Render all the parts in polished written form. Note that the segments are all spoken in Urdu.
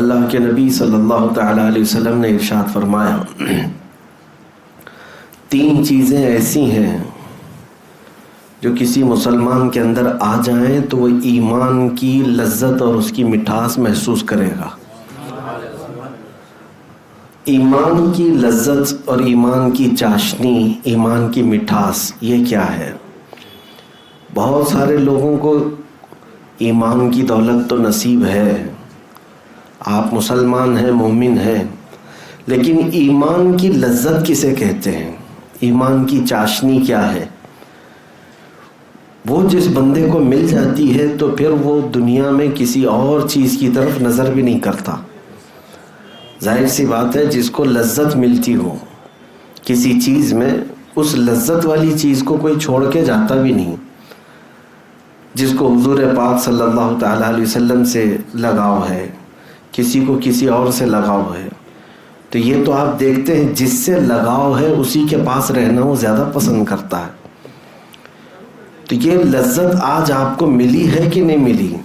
اللہ کے نبی صلی اللہ تعالیٰ علیہ وسلم نے ارشاد فرمایا، 3 چیزیں ایسی ہیں جو کسی مسلمان کے اندر آ جائیں تو وہ ایمان کی لذت اور اس کی مٹھاس محسوس کرے گا۔ ایمان کی لذت اور ایمان کی چاشنی، ایمان کی مٹھاس، یہ کیا ہے؟ بہت سارے لوگوں کو ایمان کی دولت تو نصیب ہے، آپ مسلمان ہیں، مومن ہیں، لیکن ایمان کی لذت کسے کہتے ہیں؟ ایمان کی چاشنی کیا ہے؟ وہ جس بندے کو مل جاتی ہے تو پھر وہ دنیا میں کسی اور چیز کی طرف نظر بھی نہیں کرتا۔ ظاہر سی بات ہے، جس کو لذت ملتی ہو کسی چیز میں، اس لذت والی چیز کو کوئی چھوڑ کے جاتا بھی نہیں۔ جس کو حضور پاک صلی اللہ تعالیٰ علیہ وسلم سے لگاؤ ہے، کسی کو کسی اور سے لگاؤ ہے، تو یہ تو آپ دیکھتے ہیں جس سے لگاؤ ہے اسی کے پاس رہنا وہ زیادہ پسند کرتا ہے۔ تو یہ لذت آج آپ کو ملی ہے کہ نہیں ملی؟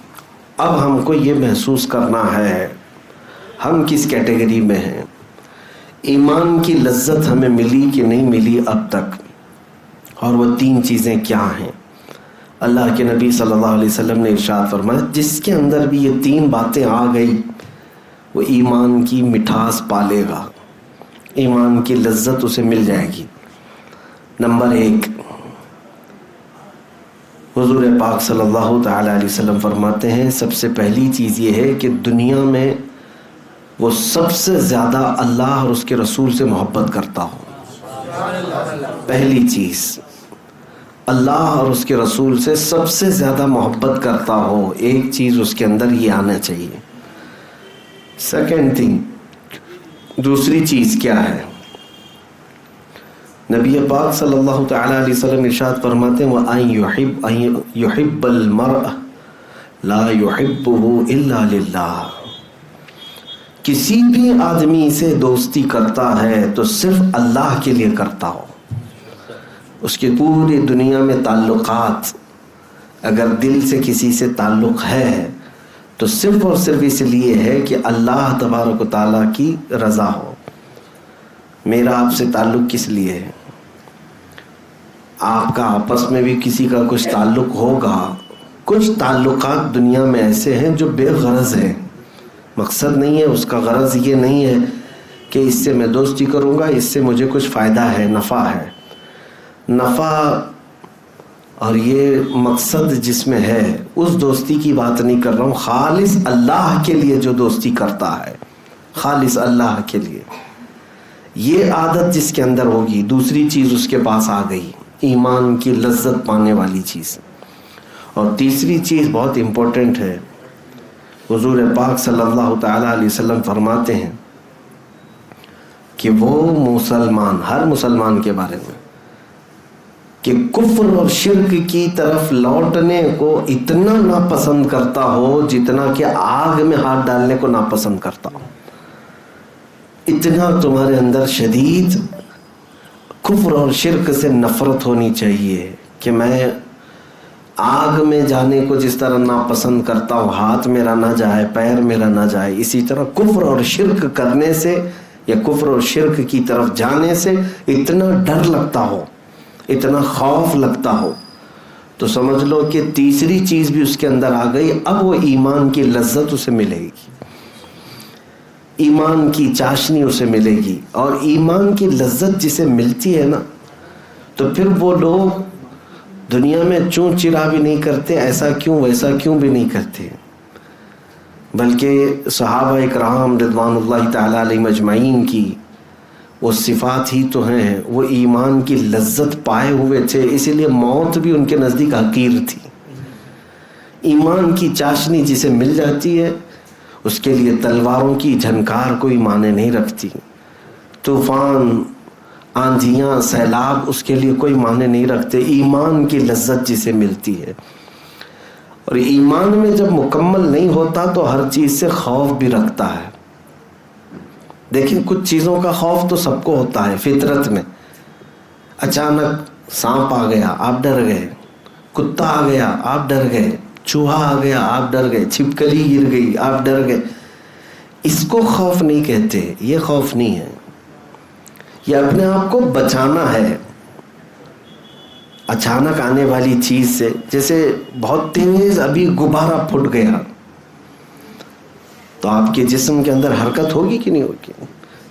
اب ہم کو یہ محسوس کرنا ہے ہم کس کیٹیگری میں ہیں، ایمان کی لذت ہمیں ملی کہ نہیں ملی اب تک، اور وہ 3 چیزیں کیا ہیں؟ اللہ کے نبی صلی اللہ علیہ وسلم نے ارشاد فرمایا، جس کے اندر بھی یہ 3 باتیں آ گئی وہ ایمان کی مٹھاس پالے گا، ایمان کی لذت اسے مل جائے گی۔ نمبر 1، حضور پاک صلی اللہ تعالیٰ علیہ وسلم فرماتے ہیں، سب سے پہلی چیز یہ ہے کہ دنیا میں وہ سب سے زیادہ اللہ اور اس کے رسول سے محبت کرتا ہو۔ پہلی چیز، اللہ اور اس کے رسول سے سب سے زیادہ محبت کرتا ہو، ایک چیز اس کے اندر یہ آنا چاہیے۔ سیکنڈ تھنگ، دوسری چیز کیا ہے؟ نبی پاک صلی اللہ تعالیٰ علیہ وسلم ارشاد فرماتے ہیں، وَأَن يُحِبَّ الْمَرْءَ لَا يُحِبُّهُ إِلَّا لِلَّهِ، کسی بھی آدمی سے دوستی کرتا ہے تو صرف اللہ کے لیے کرتا ہو۔ اس کی پوری دنیا میں تعلقات، اگر دل سے کسی سے تعلق ہے تو صرف اور صرف اس لیے ہے کہ اللہ تبارک و تعالیٰ کی رضا ہو۔ میرا آپ سے تعلق کس لیے ہے؟ آپ کا آپس میں بھی کسی کا کچھ تعلق ہوگا۔ کچھ تعلقات دنیا میں ایسے ہیں جو بے غرض ہیں، مقصد نہیں ہے اس کا، غرض یہ نہیں ہے کہ اس سے میں دوستی کروں گا، اس سے مجھے کچھ فائدہ ہے، نفع ہے۔ نفع اور یہ مقصد جس میں ہے، اس دوستی کی بات نہیں کر رہا ہوں، خالص اللہ کے لیے جو دوستی کرتا ہے، خالص اللہ کے لیے، یہ عادت جس کے اندر ہوگی، دوسری چیز اس کے پاس آ گئی، ایمان کی لذت پانے والی چیز۔ اور تیسری چیز بہت امپورٹنٹ ہے، حضور پاک صلی اللہ تعالیٰ علیہ وسلم فرماتے ہیں کہ وہ مسلمان، ہر مسلمان کے بارے میں، کہ کفر اور شرک کی طرف لوٹنے کو اتنا ناپسند کرتا ہو جتنا کہ آگ میں ہاتھ ڈالنے کو ناپسند کرتا ہو۔ اتنا تمہارے اندر شدید کفر اور شرک سے نفرت ہونی چاہیے کہ میں آگ میں جانے کو جس طرح ناپسند کرتا ہوں، ہاتھ میرا نہ جائے، پیر میرا نہ جائے، اسی طرح کفر اور شرک کرنے سے یا کفر اور شرک کی طرف جانے سے اتنا ڈر لگتا ہو، اتنا خوف لگتا ہو، تو سمجھ لو کہ تیسری چیز بھی اس کے اندر آ گئی۔ اب وہ ایمان کی لذت اسے ملے گی، ایمان کی چاشنی اسے ملے گی، اور ایمان کی لذت جسے ملتی ہے نا، تو پھر وہ لوگ دنیا میں چوں چرا بھی نہیں کرتے، ایسا کیوں ویسا کیوں بھی نہیں کرتے، بلکہ صحابہ اکرام رضوان اللہ تعالیٰ علیہم اجمعین کی وہ صفات ہی تو ہیں، وہ ایمان کی لذت پائے ہوئے تھے، اسی لیے موت بھی ان کے نزدیک حقیر تھی۔ ایمان کی چاشنی جسے مل جاتی ہے اس کے لیے تلواروں کی جھنکار کوئی معنی نہیں رکھتی، طوفان، آندھیاں، سیلاب اس کے لیے کوئی معنی نہیں رکھتے، ایمان کی لذت جسے ملتی ہے۔ اور ایمان میں جب مکمل نہیں ہوتا تو ہر چیز سے خوف بھی رکھتا ہے۔ دیکھیں کچھ چیزوں کا خوف تو سب کو ہوتا ہے فطرت میں، اچانک سانپ آ گیا آپ ڈر گئے، کتا آ گیا آپ ڈر گئے، چوہا آ گیا آپ ڈر گئے، چھپکلی گر گئی آپ ڈر گئے۔ اس کو خوف نہیں کہتے، یہ خوف نہیں ہے، یہ اپنے آپ کو بچانا ہے اچانک آنے والی چیز سے. جیسے بہت تیز ابھی غبارہ پھٹ گیا تو آپ کے جسم کے اندر حرکت ہوگی کہ نہیں ہوگی؟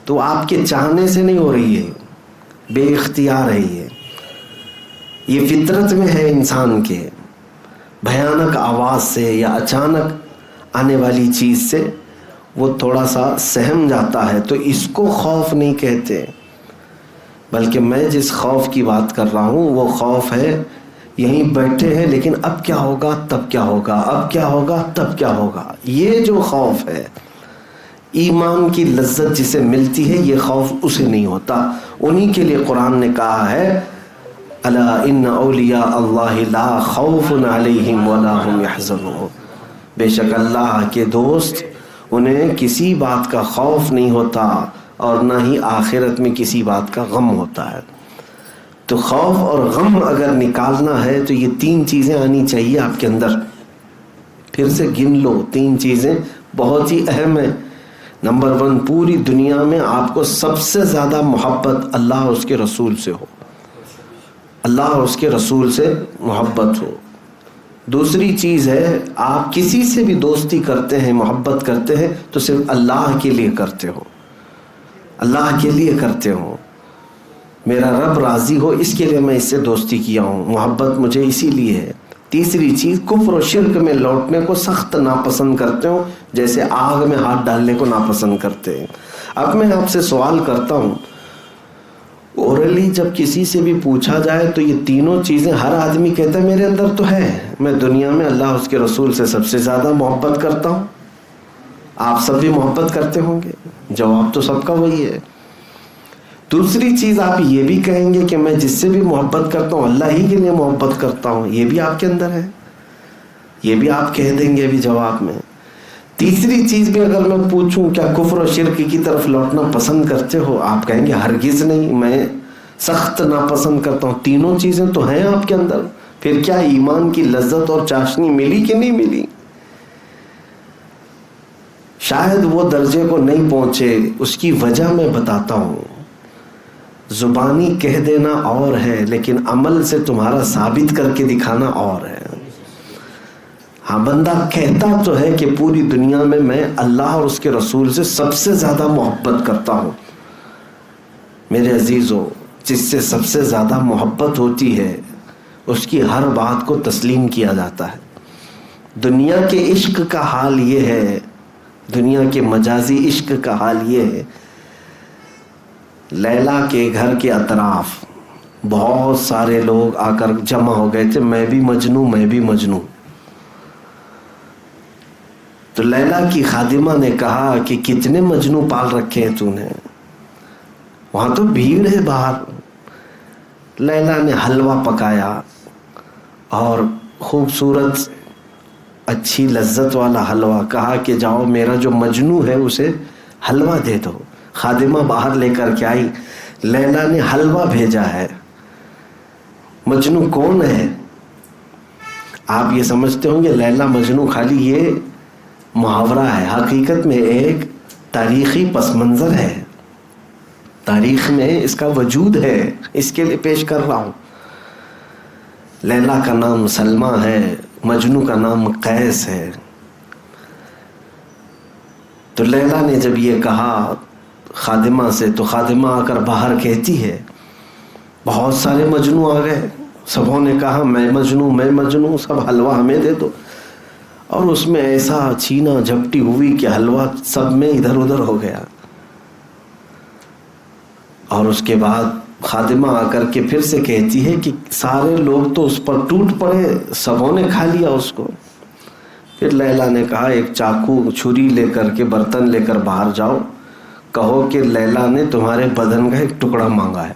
تو آپ کے چاہنے سے نہیں ہو رہی ہے، بے اختیار ہے. یہ فطرت میں ہے انسان کے. بھیانک آواز سے یا اچانک آنے والی چیز سے وہ تھوڑا سا سہم جاتا ہے، تو اس کو خوف نہیں کہتے. بلکہ میں جس خوف کی بات کر رہا ہوں وہ خوف ہے یہیں بیٹھے ہیں لیکن اب کیا ہوگا تب کیا ہوگا، اب کیا ہوگا تب کیا ہوگا. یہ جو خوف ہے ایمان کی لذت جسے ملتی ہے، یہ خوف اسے نہیں ہوتا. انہی کے لیے قرآن نے کہا ہے الا ان اولیاء اللہ لا خوف علیہم ولا هم یحزنون. بے شک اللہ کے دوست انہیں کسی بات کا خوف نہیں ہوتا اور نہ ہی آخرت میں کسی بات کا غم ہوتا ہے. تو خوف اور غم اگر نکالنا ہے تو یہ 3 چیزیں آنی چاہیے آپ کے اندر. پھر سے گن لو، 3 چیزیں بہت ہی اہم ہیں. نمبر 1، پوری دنیا میں آپ کو سب سے زیادہ محبت اللہ اور اس کے رسول سے ہو، اللہ اور اس کے رسول سے محبت ہو. دوسری چیز ہے آپ کسی سے بھی دوستی کرتے ہیں، محبت کرتے ہیں تو صرف اللہ کے لیے کرتے ہو، اللہ کے لیے کرتے ہو. میرا رب راضی ہو اس کے لیے میں اس سے دوستی کیا ہوں، محبت مجھے اسی لیے ہے. تیسری چیز، کفر و شرک میں لوٹنے کو سخت ناپسند کرتے ہو، جیسے آگ میں ہاتھ ڈالنے کو ناپسند کرتے ہیں. اب میں آپ سے سوال کرتا ہوں، اورلی جب کسی سے بھی پوچھا جائے تو یہ تینوں چیزیں ہر آدمی کہتا ہے میرے اندر تو ہے، میں دنیا میں اللہ اس کے رسول سے سب سے زیادہ محبت کرتا ہوں. آپ سب بھی محبت کرتے ہوں گے، جواب تو سب کا وہی ہے. دوسری چیز آپ یہ بھی کہیں گے کہ میں جس سے بھی محبت کرتا ہوں اللہ ہی کے لیے محبت کرتا ہوں، یہ بھی آپ کے اندر ہے، یہ بھی آپ کہہ دیں گے بھی جواب میں. تیسری چیز بھی اگر میں پوچھوں کیا کفر و شرک کی طرف لوٹنا پسند کرتے ہو، آپ کہیں گے ہرگز نہیں، میں سخت ناپسند کرتا ہوں. تینوں چیزیں تو ہیں آپ کے اندر، پھر کیا ایمان کی لذت اور چاشنی ملی کہ نہیں ملی؟ شاید وہ درجے کو نہیں پہنچے. اس کی وجہ میں بتاتا ہوں. زبانی کہہ دینا اور ہے لیکن عمل سے تمہارا ثابت کر کے دکھانا اور ہے. ہاں، بندہ کہتا تو ہے کہ پوری دنیا میں اللہ اور اس کے رسول سے سب سے زیادہ محبت کرتا ہوں. میرے عزیزو، جس سے سب سے زیادہ محبت ہوتی ہے اس کی ہر بات کو تسلیم کیا جاتا ہے. دنیا کے عشق کا حال یہ ہے، دنیا کے مجازی عشق کا حال یہ ہے، لیلا کے گھر کے اطراف بہت سارے لوگ آ کر جمع ہو گئے تھے، میں بھی مجنوں میں بھی مجنوں. تو لیلا کی خادمہ نے کہا کہ کتنے مجنوں پال رکھے ہیں تو نے، وہاں تو بھیڑ ہے باہر. لیلا نے حلوہ پکایا اور خوبصورت اچھی لذت والا حلوہ، کہا کہ جاؤ میرا جو مجنوں ہے اسے حلوہ دے دو. خادمہ باہر لے کر کے آئی، لیلا نے حلوہ بھیجا ہے. مجنوں کون ہے؟ آپ یہ سمجھتے ہوں گے لیلا مجنوں خالی یہ محاورہ ہے، حقیقت میں ایک تاریخی پس منظر ہے، تاریخ میں اس کا وجود ہے، اس کے لیے پیش کر رہا ہوں. لیلا کا نام سلمہ ہے، مجنوں کا نام قیس ہے. تو لیلا نے جب یہ کہا خادمہ سے تو خادمہ آ کر باہر کہتی ہے بہت سارے مجنوں آ گئے، سبوں نے کہا میں مجنوں میں مجنوں، سب حلوہ ہمیں دے دو. اور اس میں ایسا چھینا جھپٹی ہوئی کہ حلوہ سب میں ادھر ادھر ہو گیا. اور اس کے بعد خادمہ آ کر کے پھر سے کہتی ہے کہ سارے لوگ تو اس پر ٹوٹ پڑے، سبوں نے کھا لیا اس کو. پھر لیلا نے کہا ایک چاقو چھری لے کر کے برتن لے کر باہر جاؤ، کہو کہ لیلا نے تمہارے بدن کا ایک ٹکڑا مانگا ہے،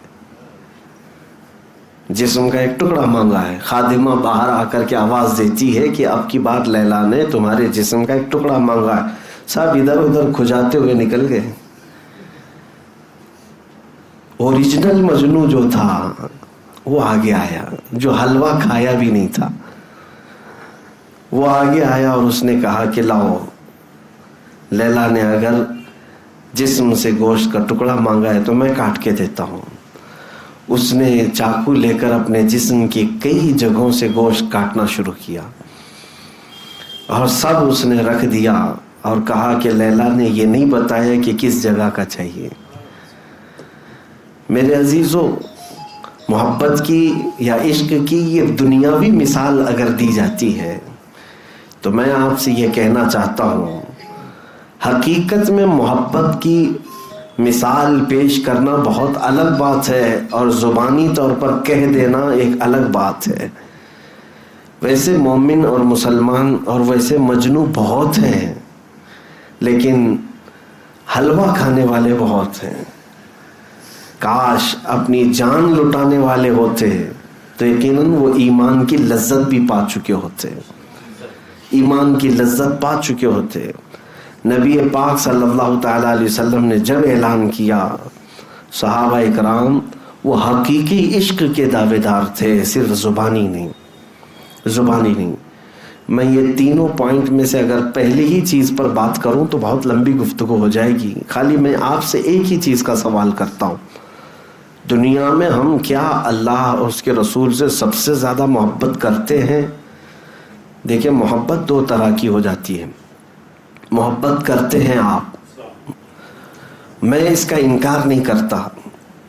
جسم کا ایک ٹکڑا مانگا ہے. خادمہ باہر آ کر کے آواز دیتی ہے کہ اب کی بار لیلا نے تمہارے جسم کا ایک ٹکڑا مانگا ہے. سب ادھر ادھر کھجاتے ہوئے نکل گئے. اوریجنل مجنوں جو تھا وہ آگے آیا، جو حلوہ کھایا بھی نہیں تھا وہ آگے آیا اور اس نے کہا کہ لاؤ لیلا نے اگر جسم سے گوشت کا ٹکڑا مانگا ہے تو میں کاٹ کے دیتا ہوں. اس نے چاقو لے کر اپنے جسم کی کئی جگہوں سے گوشت کاٹنا شروع کیا اور سب اس نے رکھ دیا اور کہا کہ لیلا نے یہ نہیں بتایا کہ کس جگہ کا چاہیے. میرے عزیزو، محبت کی یا عشق کی یہ دنیاوی مثال اگر دی جاتی ہے تو میں آپ سے یہ کہنا چاہتا ہوں، حقیقت میں محبت کی مثال پیش کرنا بہت الگ بات ہے اور زبانی طور پر کہہ دینا ایک الگ بات ہے. ویسے مومن اور مسلمان اور ویسے مجنو بہت ہیں، لیکن حلوہ کھانے والے بہت ہیں. کاش اپنی جان لٹانے والے ہوتے تو یقیناً وہ ایمان کی لذت بھی پا چکے ہوتے، ایمان کی لذت پا چکے ہوتے. نبی پاک صلی اللہ تعالیٰ علیہ وسلم نے جب اعلان کیا، صحابہ اکرام وہ حقیقی عشق کے دعوے دار تھے، صرف زبانی نہیں. میں یہ تینوں پوائنٹ میں سے اگر پہلی ہی چیز پر بات کروں تو بہت لمبی گفتگو ہو جائے گی. خالی میں آپ سے ایک ہی چیز کا سوال کرتا ہوں، دنیا میں ہم کیا اللہ اور اس کے رسول سے سب سے زیادہ محبت کرتے ہیں؟ دیکھیں، محبت دو طرح کی ہو جاتی ہے. محبت کرتے ہیں آپ، میں اس کا انکار نہیں کرتا،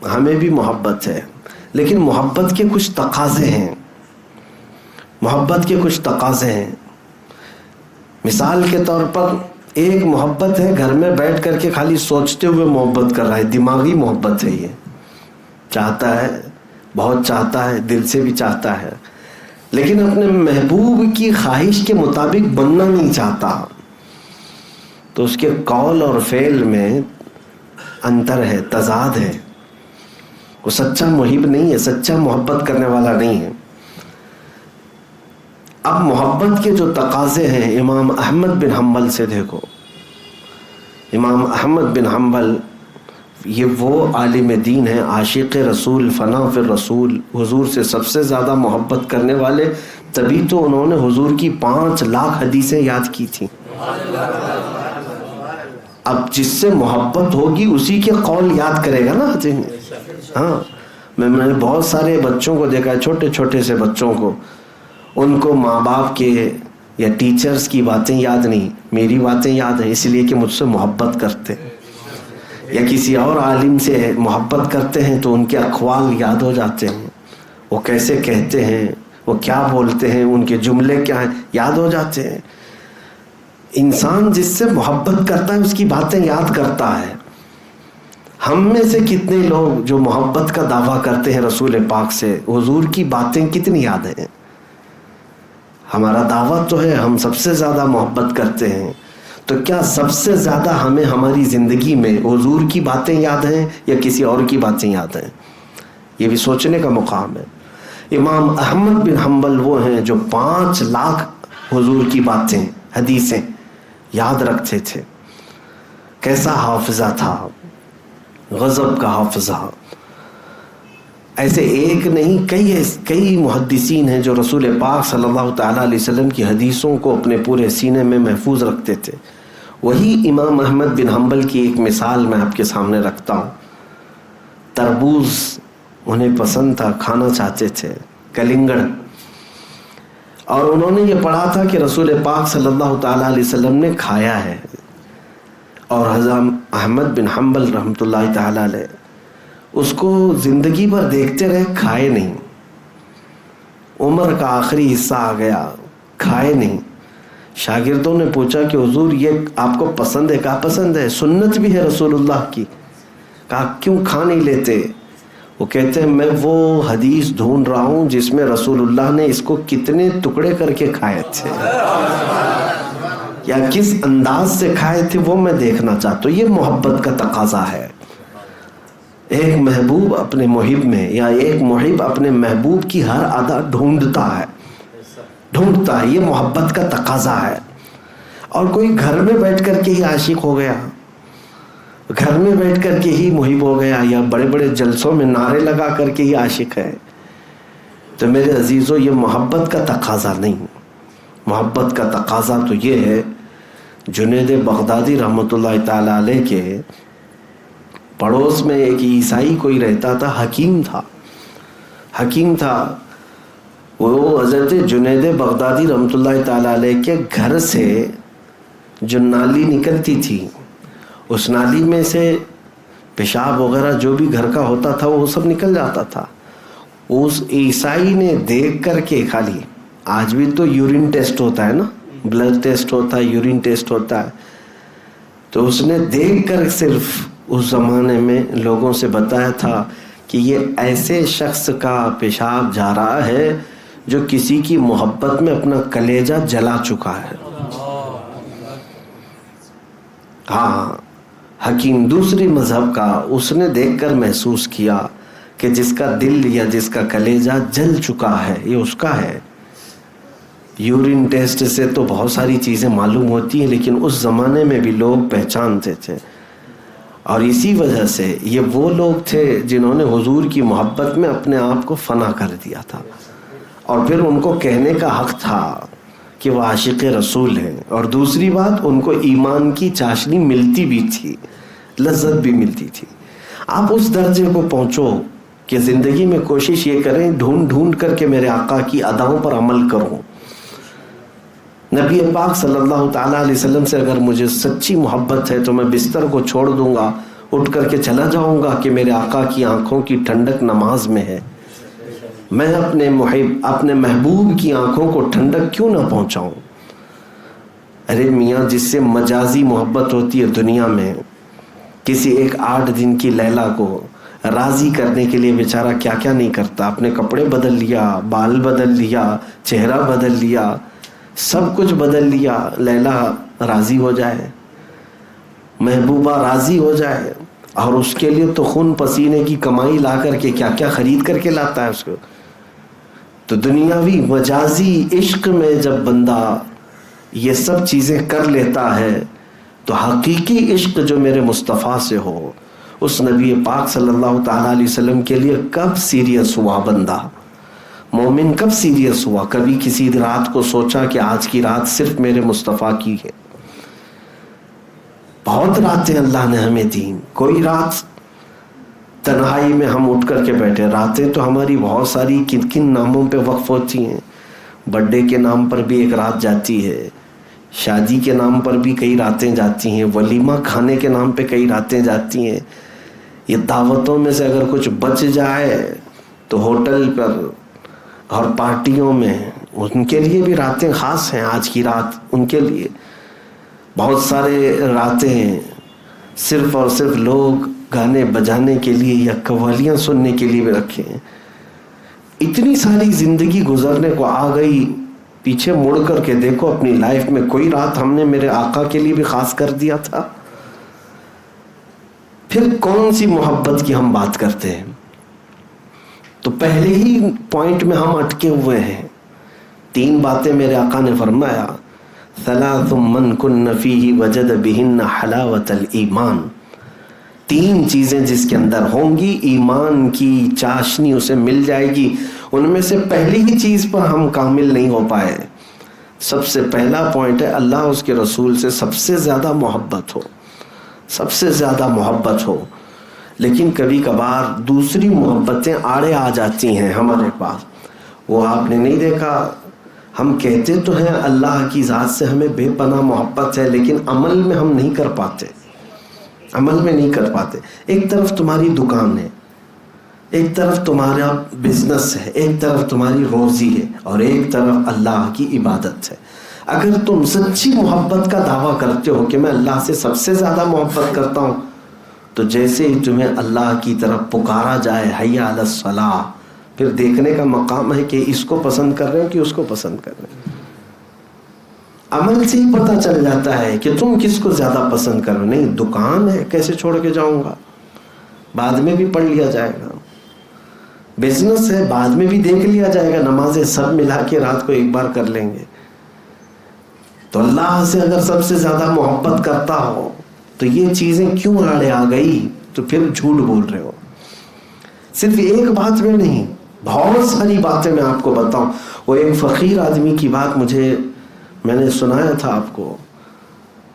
ہمیں بھی محبت ہے، لیکن محبت کے کچھ تقاضے ہیں. محبت کے کچھ تقاضے ہیں. مثال کے طور پر ایک محبت ہے گھر میں بیٹھ کر کے خالی سوچتے ہوئے محبت کر رہا ہے، دماغی محبت ہے. یہ چاہتا ہے، بہت چاہتا ہے، دل سے بھی چاہتا ہے، لیکن اپنے محبوب کی خواہش کے مطابق بننا نہیں چاہتا. تو اس کے قول اور فعل میں انتر ہے، تضاد ہے. وہ سچا محب نہیں ہے، سچا محبت کرنے والا نہیں ہے. اب محبت کے جو تقاضے ہیں امام احمد بن حنبل سے دیکھو. امام احمد بن حنبل یہ وہ عالم دین ہیں، عاشق رسول، فنا فی الرسول، حضور سے سب سے زیادہ محبت کرنے والے. تبھی تو انہوں نے حضور کی 5 لاکھ حدیثیں یاد کی تھیں. اب جس سے محبت ہوگی اسی کے قول یاد کرے گا نا. ہاں، میں نے بہت سارے بچوں کو دیکھا ہے، چھوٹے چھوٹے سے بچوں کو، ان کو ماں باپ کے یا ٹیچرز کی باتیں یاد نہیں، میری باتیں یاد ہیں، اس لیے کہ مجھ سے محبت کرتے. یا کسی اور عالم سے محبت کرتے ہیں تو ان کے اقوال یاد ہو جاتے ہیں، وہ کیسے کہتے ہیں، وہ کیا بولتے ہیں، ان کے جملے کیا ہیں، یاد ہو جاتے ہیں. انسان جس سے محبت کرتا ہے اس کی باتیں یاد کرتا ہے. ہم میں سے کتنے لوگ جو محبت کا دعویٰ کرتے ہیں رسول پاک سے، حضور کی باتیں کتنی یاد ہیں؟ ہمارا دعویٰ تو ہے ہم سب سے زیادہ محبت کرتے ہیں، تو کیا سب سے زیادہ ہمیں ہماری زندگی میں حضور کی باتیں یاد ہیں یا کسی اور کی باتیں یاد ہیں؟ یہ بھی سوچنے کا مقام ہے. امام احمد بن حنبل وہ ہیں جو 5 لاکھ حضور کی باتیں، حدیثیں یاد رکھتے تھے. کیسا حافظہ تھا، غضب کا حافظہ. ایسے ایک نہیں، کئی محدثین ہیں جو رسول پاک صلی اللہ تعالیٰ علیہ وسلم کی حدیثوں کو اپنے پورے سینے میں محفوظ رکھتے تھے. وہی امام احمد بن حنبل کی ایک مثال میں آپ کے سامنے رکھتا ہوں. تربوز انہیں پسند تھا، کھانا چاہتے تھے، کلنگڑ. اور انہوں نے یہ پڑھا تھا کہ رسول پاک صلی اللہ تعالیٰ علیہ وسلم نے کھایا ہے. اور حضرت احمد بن حنبل رحمۃ اللہ تعالیٰ علیہ اس کو زندگی بھر دیکھتے رہے، کھائے نہیں. عمر کا آخری حصہ آ گیا، کھائے نہیں. شاگردوں نے پوچھا کہ حضور یہ آپ کو پسند ہے؟ کہا پسند ہے، سنت بھی ہے رسول اللہ کی. کہا کیوں کھا نہیں لیتے؟ وہ کہتے ہیں میں وہ حدیث ڈھونڈ رہا ہوں جس میں رسول اللہ نے اس کو کتنے ٹکڑے کر کے کھائے تھے یا کس انداز سے کھائے تھے، وہ میں دیکھنا چاہتا ہوں. یہ محبت کا تقاضا ہے. ایک محبوب اپنے محب میں یا ایک محب اپنے محبوب کی ہر ادا ڈھونڈتا ہے. یہ محبت کا تقاضا ہے. اور کوئی گھر میں بیٹھ کر کے ہی عاشق ہو گیا، گھر میں بیٹھ کر کے ہی محب ہو گیا، یا بڑے بڑے جلسوں میں نعرے لگا کر کے ہی عاشق ہے، تو میرے عزیزو یہ محبت کا تقاضا نہیں. محبت کا تقاضا تو یہ ہے جنید بغدادی رحمۃ اللہ تعالی علیہ کے پڑوس میں ایک عیسائی کوئی رہتا تھا، حکیم تھا وہ حضرت جنید بغدادی رحمۃ اللہ تعالی علیہ کے گھر سے جو نالی نکلتی تھی، اس نالی میں سے پیشاب وغیرہ جو بھی گھر کا ہوتا تھا وہ سب نکل جاتا تھا. اس عیسائی نے دیکھ کر کے خالی، آج بھی تو یورین ٹیسٹ ہوتا ہے نا، بلڈ ٹیسٹ ہوتا ہے، یورین ٹیسٹ ہوتا ہے، تو اس نے دیکھ کر صرف اس زمانے میں لوگوں سے بتایا تھا کہ یہ ایسے شخص کا پیشاب جا رہا ہے جو کسی کی محبت میں اپنا کلیجہ جلا چکا ہے. ہاں، حکیم دوسری مذہب کا، اس نے دیکھ کر محسوس کیا کہ جس کا دل یا جس کا کلیجہ جل چکا ہے یہ اس کا ہے. یورین ٹیسٹ سے تو بہت ساری چیزیں معلوم ہوتی ہیں، لیکن اس زمانے میں بھی لوگ پہچانتے تھے، اور اسی وجہ سے یہ وہ لوگ تھے جنہوں نے حضور کی محبت میں اپنے آپ کو فنا کر دیا تھا، اور پھر ان کو کہنے کا حق تھا کہ وہ عاشق رسول ہیں. اور دوسری بات، ان کو ایمان کی چاشنی ملتی بھی تھی، لذت بھی ملتی تھی. آپ اس درجے کو پہنچو کہ زندگی میں کوشش یہ کریں ڈھونڈ کر کے میرے آقا کی اداؤں پر عمل کروں. نبی پاک صلی اللہ تعالیٰ علیہ وسلم سے اگر مجھے سچی محبت ہے تو میں بستر کو چھوڑ دوں گا، اٹھ کر کے چلا جاؤں گا کہ میرے آقا کی آنکھوں کی ٹھنڈک نماز میں ہے. میں اپنے محبوب کی آنکھوں کو ٹھنڈک کیوں نہ پہنچاؤں؟ ارے میاں، جس سے مجازی محبت ہوتی ہے دنیا میں، کسی ایک 8 دن کی لیلا کو راضی کرنے کے لیے بیچارہ کیا کیا نہیں کرتا، اپنے کپڑے بدل لیا، بال بدل لیا، چہرہ بدل لیا، سب کچھ بدل لیا، لیلا راضی ہو جائے، محبوبہ راضی ہو جائے. اور اس کے لیے تو خون پسینے کی کمائی لا کر کے کیا کیا خرید کر کے لاتا ہے اس کو. تو دنیاوی مجازی عشق میں جب بندہ یہ سب چیزیں کر لیتا ہے تو حقیقی عشق جو میرے مصطفیٰ سے ہو، اس نبی پاک صلی اللہ تعالیٰ علیہ وسلم کے لیے کب سیریس ہوا بندہ، مومن کب سیریس ہوا؟ کبھی کسی رات کو سوچا کہ آج کی رات صرف میرے مصطفیٰ کی ہے؟ بہت راتیں اللہ نے ہمیں دیں، کوئی رات تنہائی میں ہم اٹھ کر کے بیٹھے. راتیں تو ہماری بہت ساری کن کن ناموں پہ وقف ہوتی ہیں. برتھڈے کے نام پر بھی ایک رات جاتی ہے، شادی کے نام پر بھی کئی راتیں جاتی ہیں، ولیمہ کھانے کے نام پہ کئی راتیں جاتی ہیں. یہ دعوتوں میں سے اگر کچھ بچ جائے تو ہوٹل پر اور پارٹیوں میں ان کے لیے بھی راتیں خاص ہیں. آج کی رات ان کے لیے بہت سارے راتیں صرف اور صرف لوگ گانے بجانے کے لیے یا قوالیاں سننے کے لیے بھی رکھے ہیں. اتنی ساری زندگی گزرنے کو آ گئی، پیچھے مڑ کر کے دیکھو اپنی لائف میں کوئی رات ہم نے میرے آقا کے لیے بھی خاص کر دیا تھا؟ پھر کون سی محبت کی ہم بات کرتے ہیں؟ تو پہلے ہی پوائنٹ میں ہم اٹکے ہوئے ہیں. 3 باتیں میرے آقا نے فرمایا، ثلاث من کن فیہ وجد بہن حلاوت الایمان. 3 چیزیں جس کے اندر ہوں گی ایمان کی چاشنی اسے مل جائے گی. ان میں سے پہلی ہی چیز پر ہم کامل نہیں ہو پائے. سب سے پہلا پوائنٹ ہے اللہ اس کے رسول سے سب سے زیادہ محبت ہو، سب سے زیادہ محبت ہو. لیکن کبھی کبھار دوسری محبتیں آڑے آ جاتی ہیں ہمارے پاس. وہ آپ نے نہیں دیکھا، ہم کہتے تو ہیں اللہ کی ذات سے ہمیں بے پناہ محبت ہے، لیکن عمل میں ہم نہیں کر پاتے، عمل میں نہیں کر پاتے. ایک طرف تمہاری دکان ہے، ایک طرف تمہارا بزنس ہے، ایک طرف تمہاری روزی ہے، اور ایک طرف اللہ کی عبادت ہے. اگر تم سچی محبت کا دعویٰ کرتے ہو کہ میں اللہ سے سب سے زیادہ محبت کرتا ہوں، تو جیسے ہی تمہیں اللہ کی طرف پکارا جائے حی علی الصلاۃ، پھر دیکھنے کا مقام ہے کہ اس کو پسند کر رہے ہو کہ اس کو پسند کر رہے ہو. عمل سے ہی پتہ چل جاتا ہے کہ تم کس کو زیادہ پسند کرو. نہیں، دکان ہے کیسے چھوڑ کے جاؤں گا، بعد میں بھی پڑھ لیا جائے گا. بزنس ہے بعد میں بھی دیکھ لیا جائے گا، نمازیں سب ملا کے رات کو ایک بار کر لیں گے. تو اللہ سے اگر سب سے زیادہ محبت کرتا ہو تو یہ چیزیں کیوں آڑے آ گئی؟ تو پھر جھوٹ بول رہے ہو. صرف ایک بات میں نہیں، بہت ساری باتیں میں آپ کو بتاؤں. وہ ایک فقیر آدمی کی بات میں نے سنایا تھا آپ کو.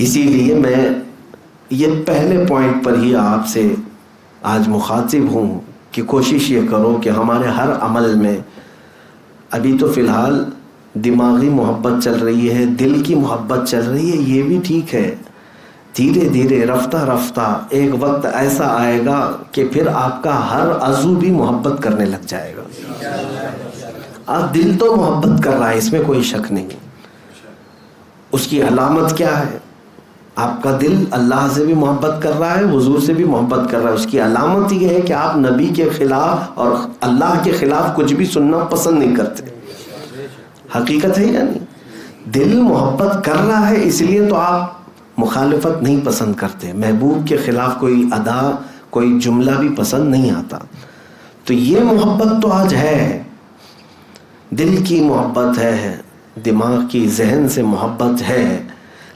اسی لیے میں یہ پہلے پوائنٹ پر ہی آپ سے آج مخاطب ہوں کہ کوشش یہ کرو کہ ہمارے ہر عمل میں، ابھی تو فی الحال دماغی محبت چل رہی ہے، دل کی محبت چل رہی ہے، یہ بھی ٹھیک ہے، دھیرے دھیرے رفتہ رفتہ ایک وقت ایسا آئے گا کہ پھر آپ کا ہر عضو بھی محبت کرنے لگ جائے گا. آپ دل تو محبت کر رہا ہے، اس میں کوئی شک نہیں. اس کی علامت کیا ہے؟ آپ کا دل اللہ سے بھی محبت کر رہا ہے، حضور سے بھی محبت کر رہا ہے. اس کی علامت یہ ہے کہ آپ نبی کے خلاف اور اللہ کے خلاف کچھ بھی سننا پسند نہیں کرتے. حقیقت ہے یا نہیں؟ دل محبت کر رہا ہے، اس لیے تو آپ مخالفت نہیں پسند کرتے، محبوب کے خلاف کوئی ادا، کوئی جملہ بھی پسند نہیں آتا. تو یہ محبت تو آج ہے، دل کی محبت ہے، دماغ کی، ذہن سے محبت ہے.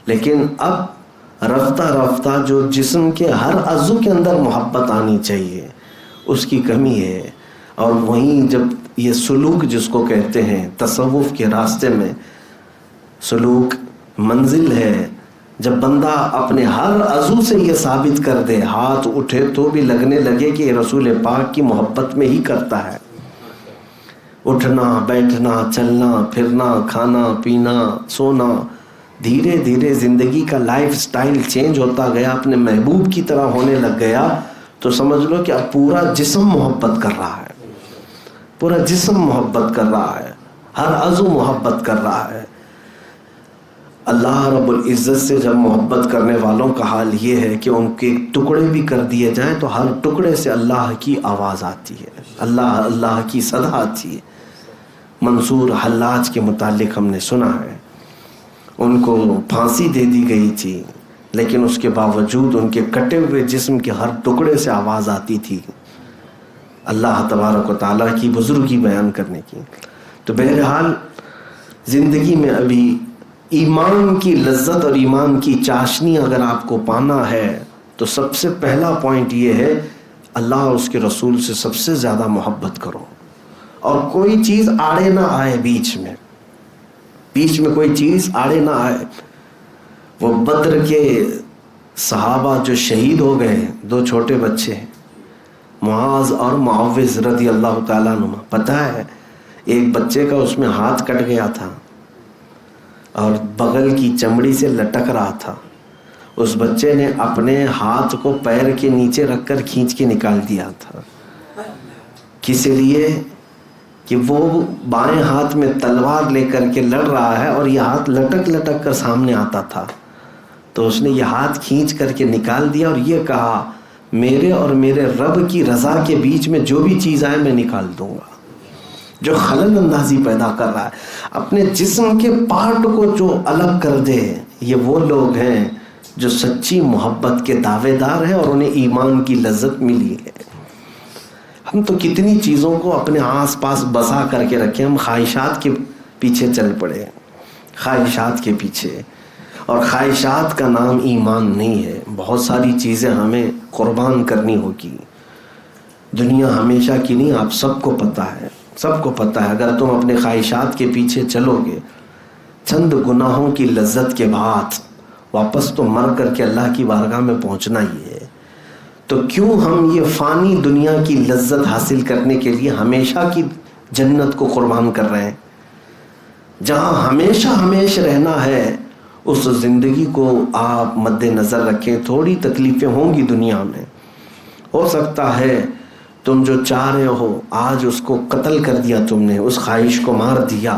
لیکن اب رفتہ رفتہ جو جسم کے ہر عضو کے اندر محبت آنی چاہیے، اس کی کمی ہے. اور وہیں جب یہ سلوک جس کو کہتے ہیں، تصوف کے راستے میں سلوک منزل ہے، جب بندہ اپنے ہر عضو سے یہ ثابت کر دے، ہاتھ اٹھے تو بھی لگنے لگے کہ رسول پاک کی محبت میں ہی کرتا ہے. اٹھنا بیٹھنا چلنا پھرنا کھانا پینا سونا، دھیرے دھیرے زندگی کا لائف سٹائل چینج ہوتا گیا، اپنے محبوب کی طرح ہونے لگ گیا. تو سمجھ لو کہ اب پورا جسم محبت کر رہا ہے، پورا جسم محبت کر رہا ہے، ہر عضو محبت کر رہا ہے. اللہ رب العزت سے جب محبت کرنے والوں کا حال یہ ہے کہ ان کے ٹکڑے بھی کر دیے جائیں تو ہر ٹکڑے سے اللہ کی آواز آتی ہے، اللہ اللہ کی صدا آتی ہے. منصور حلاج کے متعلق ہم نے سنا ہے، ان کو پھانسی دے دی گئی تھی، لیکن اس کے باوجود ان کے کٹے ہوئے جسم کے ہر ٹکڑے سے آواز آتی تھی اللہ تبارک و تعالیٰ کی بزرگی بیان کرنے کی. تو بہرحال زندگی میں ابھی ایمان کی لذت اور ایمان کی چاشنی اگر آپ کو پانا ہے تو سب سے پہلا پوائنٹ یہ ہے، اللہ اور اس کے رسول سے سب سے زیادہ محبت کرو، اور کوئی چیز آڑے نہ آئے بیچ میں کوئی چیز آڑے نہ آئے. وہ بدر کے صحابہ جو شہید ہو گئے، 2 چھوٹے بچے معاذ اور معوذ رضی اللہ تعالیٰ عنہ، پتہ ہے ایک بچے کا اس میں ہاتھ کٹ گیا تھا اور بغل کی چمڑی سے لٹک رہا تھا. اس بچے نے اپنے ہاتھ کو پیر کے نیچے رکھ کر کھینچ کے نکال دیا تھا. کس لیے؟ کہ وہ بائیں ہاتھ میں تلوار لے کر کے لڑ رہا ہے اور یہ ہاتھ لٹک لٹک کر سامنے آتا تھا. تو اس نے یہ ہاتھ کھینچ کر کے نکال دیا اور یہ کہا، میرے اور میرے رب کی رضا کے بیچ میں جو بھی چیز آئے میں نکال دوں گا. جو خلل اندازی پیدا کر رہا ہے، اپنے جسم کے پارٹ کو جو الگ کر دے، یہ وہ لوگ ہیں جو سچی محبت کے دعوے دار ہیں اور انہیں ایمان کی لذت ملی ہے. ہم تو کتنی چیزوں کو اپنے آس پاس بسا کر کے رکھے، ہم خواہشات کے پیچھے چل پڑے، خواہشات کے پیچھے. اور خواہشات کا نام ایمان نہیں ہے. بہت ساری چیزیں ہمیں قربان کرنی ہوگی. دنیا ہمیشہ کی نہیں، آپ سب کو پتہ ہے، سب کو پتہ ہے. اگر تم اپنے خواہشات کے پیچھے چلو گے، چند گناہوں کی لذت کے بعد واپس تو مر کر کے اللہ کی بارگاہ میں پہنچنا ہی ہے. تو کیوں ہم یہ فانی دنیا کی لذت حاصل کرنے کے لیے ہمیشہ کی جنت کو قربان کر رہے ہیں؟ جہاں ہمیشہ ہمیشہ رہنا ہے اس زندگی کو آپ مد نظر رکھیں. تھوڑی تکلیفیں ہوں گی دنیا میں، ہو سکتا ہے تم جو چاہ رہے ہو آج اس کو قتل کر دیا، تم نے اس خواہش کو مار دیا،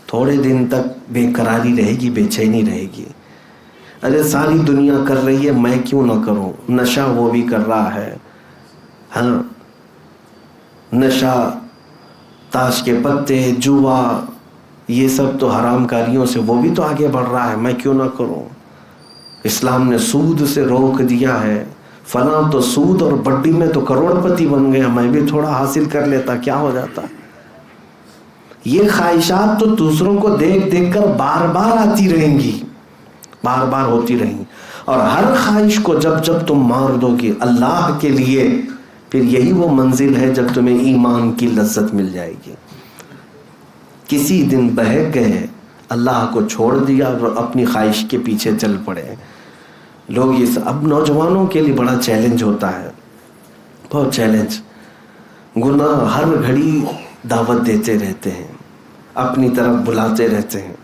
تھوڑے دن تک بے قراری رہے گی، بے چینی رہے گی. ارے ساری دنیا کر رہی ہے، میں کیوں نہ کروں؟ نشہ وہ بھی کر رہا ہے، ہاں نشہ، تاش کے پتے، جوا، یہ سب تو حرام کاریوں سے وہ بھی تو آگے بڑھ رہا ہے، میں کیوں نہ کروں؟ اسلام نے سود سے روک دیا ہے، فلاں تو سود اور بڈی میں تو کروڑ پتی بن گیا، میں بھی تھوڑا حاصل کر لیتا، کیا ہو جاتا؟ یہ خواہشات تو دوسروں کو دیکھ دیکھ کر بار بار آتی رہیں گی، بار بار ہوتی رہیں گی. اور ہر خواہش کو جب جب تم مار دو گے اللہ کے لیے، پھر یہی وہ منزل ہے جب تمہیں ایمان کی لذت مل جائے گی. کسی دن بہک گئے اللہ کو چھوڑ دیا اور اپنی خواہش کے پیچھے چل پڑے. لوگ یہ اب نوجوانوں کے لیے بڑا چیلنج ہوتا ہے, بہت چیلنج. گناہ ہر گھڑی دعوت دیتے رہتے ہیں, اپنی طرف بلاتے رہتے ہیں,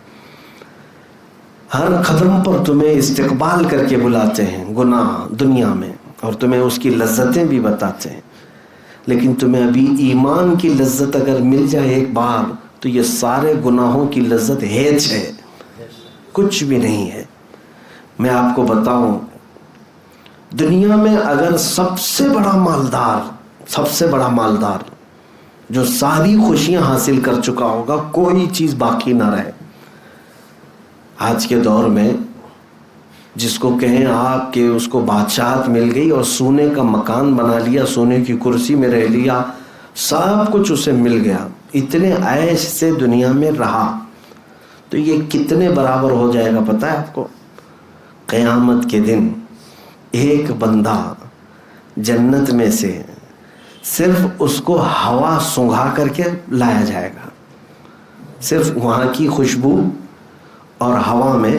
ہر قدم پر تمہیں استقبال کر کے بلاتے ہیں گناہ دنیا میں, اور تمہیں اس کی لذتیں بھی بتاتے ہیں. لیکن تمہیں ابھی ایمان کی لذت اگر مل جائے ایک بار تو یہ سارے گناہوں کی لذت ہیچ ہے, کچھ بھی نہیں ہے. میں آپ کو بتاؤں, دنیا میں اگر سب سے بڑا مالدار جو ساری خوشیاں حاصل کر چکا ہوگا, کوئی چیز باقی نہ رہے. آج کے دور میں جس کو کہیں آپ کہ اس کو بادشاہت مل گئی اور سونے کا مکان بنا لیا, سونے کی کرسی میں رہ لیا, سب کچھ اسے مل گیا, اتنے عیش سے دنیا میں رہا, تو یہ کتنے برابر ہو جائے گا پتہ ہے آپ کو؟ قیامت کے دن ایک بندہ جنت میں سے صرف اس کو ہوا سونگھا کر کے لایا جائے گا, صرف وہاں کی خوشبو اور ہوا میں